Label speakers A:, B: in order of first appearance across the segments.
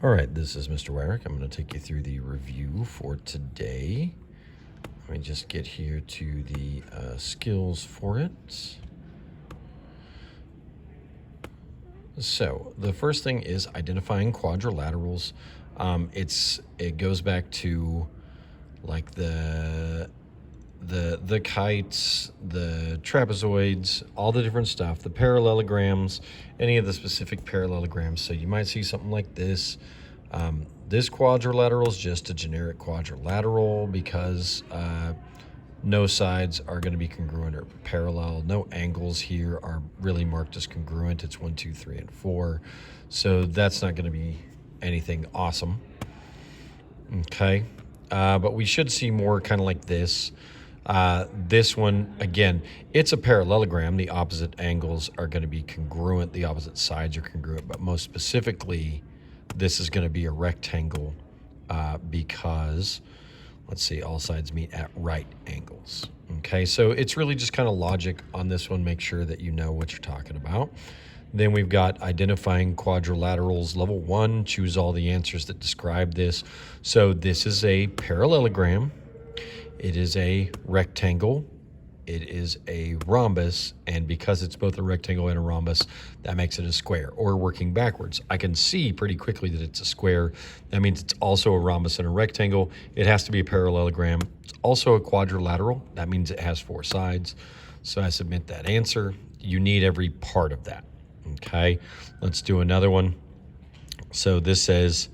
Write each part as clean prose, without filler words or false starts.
A: All right, this is Mr. Wyrick. I'm going to take you through the review for today. Let me just get here to the skills for it. So the first thing is identifying quadrilaterals. It goes back to like the kites, the trapezoids, all the different stuff, the parallelograms, any of the specific parallelograms. So you might see something like this. This quadrilateral is just a generic quadrilateral because no sides are going to be congruent or parallel. No angles here are really marked as congruent. It's 1, 2, 3, and 4. So that's not going to be anything awesome. Okay. But we should see more kind of like this. This one, again, it's a parallelogram. The opposite angles are going to be congruent. The opposite sides are congruent. But most specifically, this is going to be a rectangle because, let's see, all sides meet at right angles. Okay, so it's really just kind of logic on this one. Make sure that you know what you're talking about. Then we've got identifying quadrilaterals. Level 1, choose all the answers that describe this. So this is a parallelogram. It is a rectangle. It is a rhombus. And because it's both a rectangle and a rhombus, that makes it a square. Or working backwards, I can see pretty quickly that it's a square. That means it's also a rhombus and a rectangle. It has to be a parallelogram. It's also a quadrilateral. That means it has 4 sides. So I submit that answer. You need every part of that. Okay, let's do another one. So this says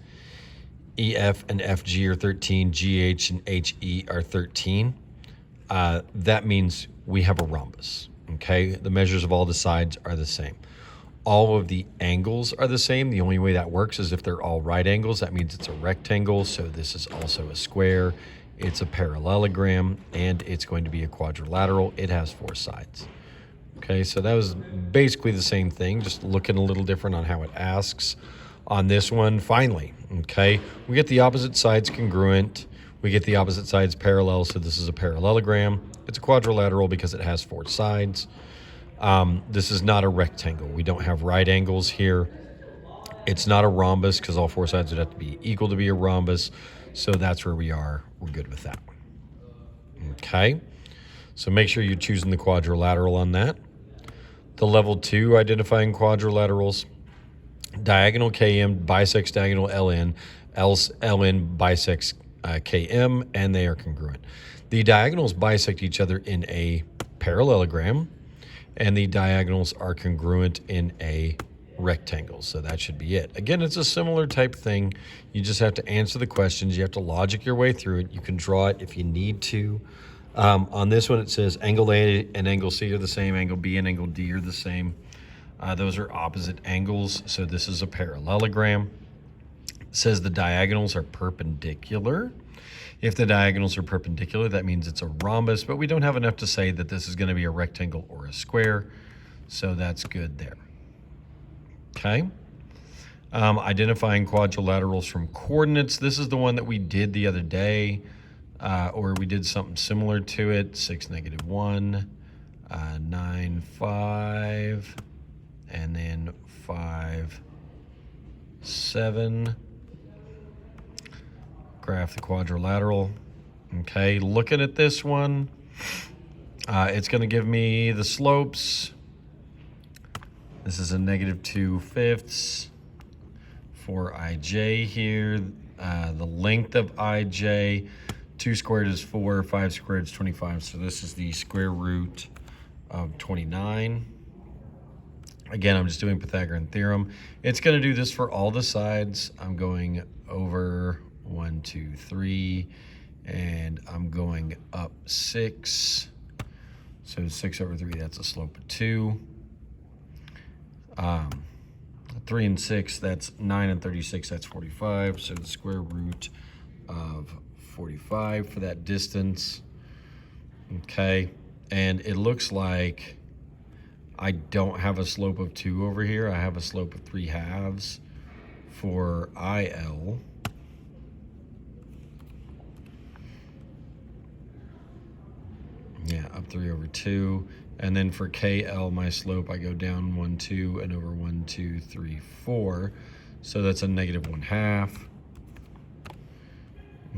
A: EF and FG are 13, GH and HE are 13. That means we have a rhombus. Okay, the measures of all the sides are the same. All of the angles are the same. The only way that works is if they're all right angles. That means it's a rectangle. So this is also a square. It's a parallelogram, and it's going to be a quadrilateral. It has 4 sides. Okay, so that was basically the same thing, just looking a little different on how it asks on this one. Finally, okay, we get the opposite sides congruent. We get the opposite sides parallel, so this is a parallelogram. It's a quadrilateral because it has 4 sides. This is not a rectangle. We don't have right angles here. It's not a rhombus because all 4 sides would have to be equal to be a rhombus. So that's where we are. We're good with that one. Okay, so make sure you're choosing the quadrilateral on that. The level 2, identifying quadrilaterals. Diagonal KM bisects diagonal LN. LN bisects KM, and they are congruent. The diagonals bisect each other in a parallelogram, and the diagonals are congruent in a rectangle. So that should be it. Again, it's a similar type thing. You just have to answer the questions. You have to logic your way through it. You can draw it if you need to. On this one, it says angle A and angle C are the same. Angle B and angle D are the same. Those are opposite angles. So this is a parallelogram. It says the diagonals are perpendicular. If the diagonals are perpendicular, that means it's a rhombus, but we don't have enough to say that this is going to be a rectangle or a square. So that's good there. Okay. Identifying quadrilaterals from coordinates. This is the one that we did the other day. Or we did something similar to it, 6, -1, 9, 5, and then 5, 7. Graph the quadrilateral. Okay, looking at this one, it's going to give me the slopes. This is a -2/5 for IJ here. The length of IJ. 2 squared is 4, 5 squared is 25. So this is the square root of 29. Again, I'm just doing Pythagorean theorem. It's going to do this for all the sides. I'm going over 1, 2, 3, and I'm going up 6. So 6 over 3, that's a slope of 2. 3 and 6, that's 9 and 36, that's 45. So the square root of 45 for that distance. Okay, and it looks like I don't have a slope of 2 over here. I have a slope of 3/2 for IL. Yeah, up 3 over 2. And then for KL, my slope, I go down 1, 2, and over 1, 2, 3, 4. So that's a -1/2.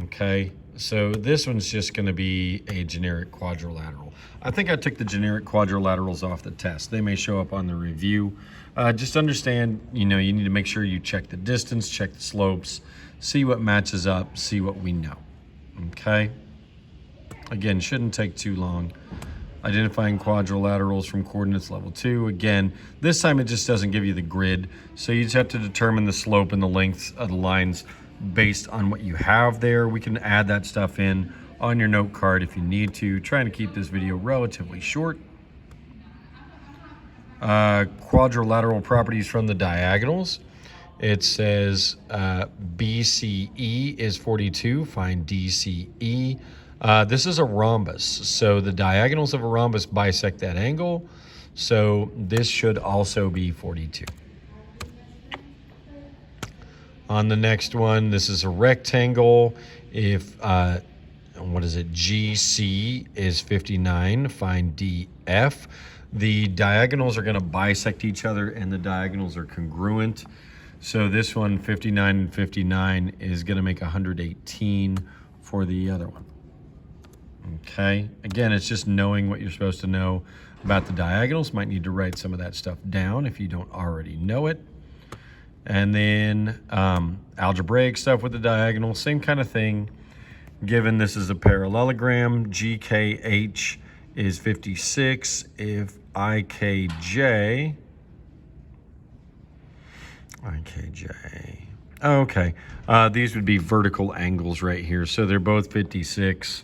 A: Okay, so this one's just going to be a generic quadrilateral. I think I took the generic quadrilaterals off the test. They may show up on the review. Just understand, you need to make sure you check the distance, check the slopes, see what matches up, see what we know. Okay? Again, shouldn't take too long. Identifying quadrilaterals from coordinates level 2. Again, this time it just doesn't give you the grid, so you just have to determine the slope and the lengths of the lines based on what you have there. We can add that stuff in on your note card if you need to. Trying to keep this video relatively short. Quadrilateral properties from the diagonals. It says BCE is 42, find DCE. This is a rhombus, so the diagonals of a rhombus bisect that angle, so this should also be 42. On the next one, this is a rectangle. If, GC is 59, find DF. The diagonals are going to bisect each other, and the diagonals are congruent. So this one, 59 and 59, is going to make 118 for the other one. Okay, again, it's just knowing what you're supposed to know about the diagonals. Might need to write some of that stuff down if you don't already know it. And then algebraic stuff with the diagonal, same kind of thing. Given this is a parallelogram, GKH is 56. If IKJ, okay, these would be vertical angles right here. So they're both 56.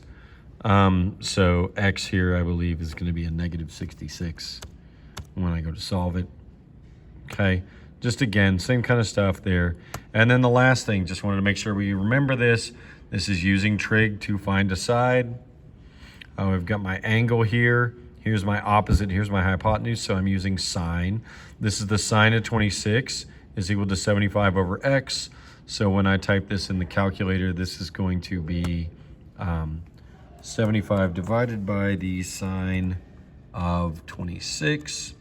A: So X here, I believe, is going to be a -66 when I go to solve it. Okay. Just again, same kind of stuff there. And then the last thing, just wanted to make sure we remember this. This is using trig to find a side. I've got my angle here. Here's my opposite. Here's my hypotenuse. So I'm using sine. This is the sine of 26 is equal to 75 over x. So when I type this in the calculator, this is going to be 75 divided by the sine of 26.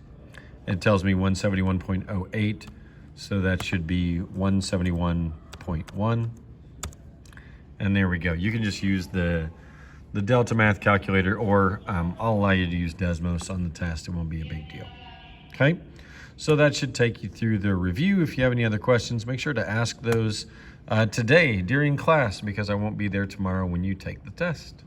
A: It tells me 171.08, so that should be 171.1. And there we go. You can just use the Delta Math calculator, or I'll allow you to use Desmos on the test. It won't be a big deal. Okay, so that should take you through the review. If you have any other questions, make sure to ask those today during class, because I won't be there tomorrow when you take the test.